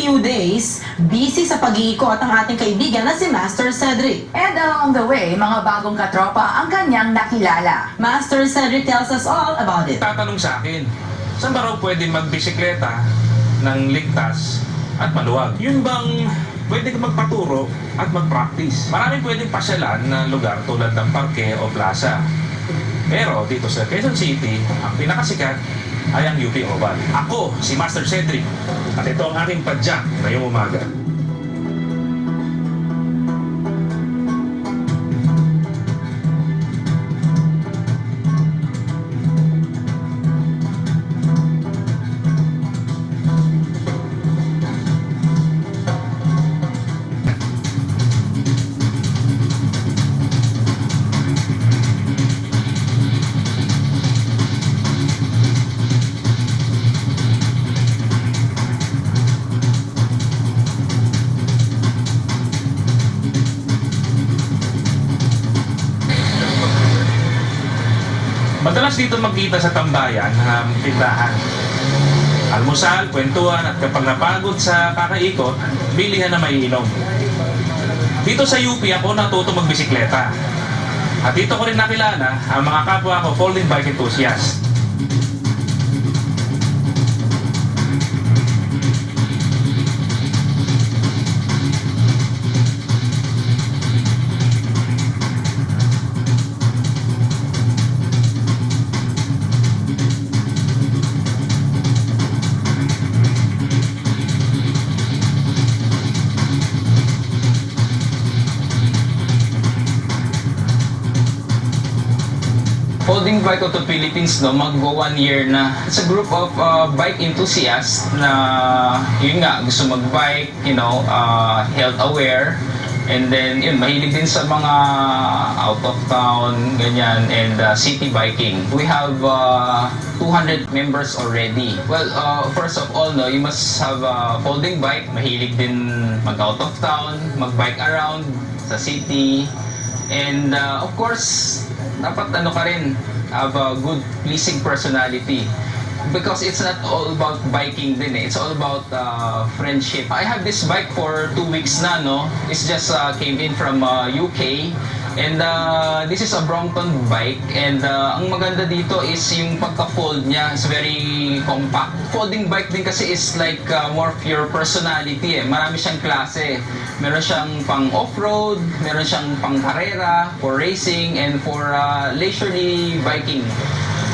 few days, busy sa pag-iikot ang ating kaibigan na si Master Cedric. And along the way, mga bagong katropa ang kanyang nakilala. Master Cedric tells us all about it. Tatanong sa akin, saan ba raw pwede magbisikleta ng ligtas at maluwag? Yun bang pwede ka magpaturo at mag-practice? Maraming pwedeng pasyalan na lugar tulad ng parke o plaza. Pero dito sa Quezon City, ang pinakasikat ay ang UP Oval. Ako, si Master Cedric, at ito ang aking padyak ngayong umaga. Madalas dito magkita sa tambayan ng tindahan. Almusal, kwentuhan at kapag napagod sa kakaikot, bilihan na may inom. Dito sa UP ako natuto magbisikleta. At dito ko rin nakilala ang mga kapwa ko folding bike enthusiast. Folding Bike Auto Philippines, no, mag-go 1 year na. It's a group of bike enthusiasts na yun nga, gusto mag-bike, health aware. And then, yun, mahilig din sa mga out of town, ganyan, and city biking. We have 200 members already. Well, first of all, no, you must have a folding bike. Mahilig din mag-out of town, mag-bike around sa city. And of course, dapat ka rin, have a good, pleasing personality. Because it's not all about biking din eh. It's all about friendship. I have this bike for 2 weeks na, no? It's just came in from UK. And this is a Brompton bike. And ang maganda dito is yung pagka-fold niya is very compact. Folding bike din kasi is like more of your personality eh. Marami siyang klase. Meron siyang pang off-road, meron siyang pang karera, for racing, and for leisurely biking.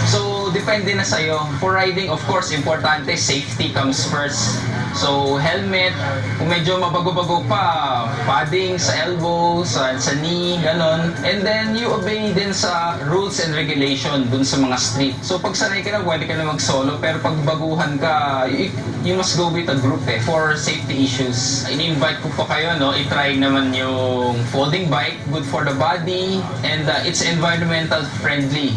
So, depende na sa'yo. For riding, of course, importante, safety comes first. So, helmet, kung medyo mabago-bago pa, padding sa elbow, sa knee, ganon. And then, you obey din sa rules and regulation dun sa mga street. So, pag sanay ka na, pwede ka na mag-solo. Pero pag baguhan ka, you must go with a group eh, for safety issues. In-invite ko pa kayo, no? I-try naman yung folding bike, good for the body, and it's environmental friendly.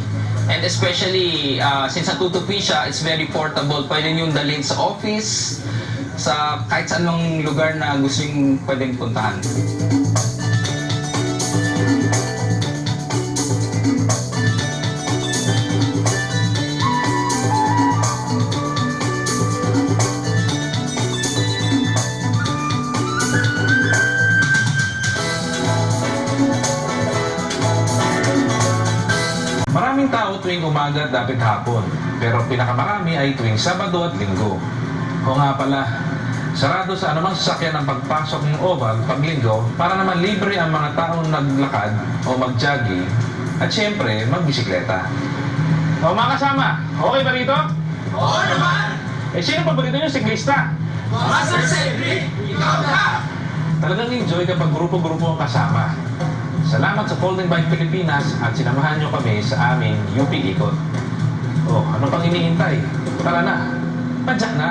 And especially, since natutupi siya, it's very portable. Pwede niyong dalhin sa office, sa kahit sa anong lugar na gusto yung pwedeng puntahan. Maraming tao tuwing umaga at dapit hapon, pero pinakamarami ay tuwing Sabado at Linggo. O nga pala, sarado sa anumang sasakyan ang pagpasok ng oval pag Linggo para naman libre ang mga taong naglakad o mag-jogging at syempre magbisikleta. O mga kasama, okay ba rito? Oo naman! Sino pa ba rito yung siklista? Master Cedric, ikaw na! Talagang enjoy kapag grupo-grupo ang kasama. Salamat sa Folding Bike Pilipinas at sinamahan nyo kami sa aming UP Ikot. Oh, ano pang iniintay? Tara na, padyak na!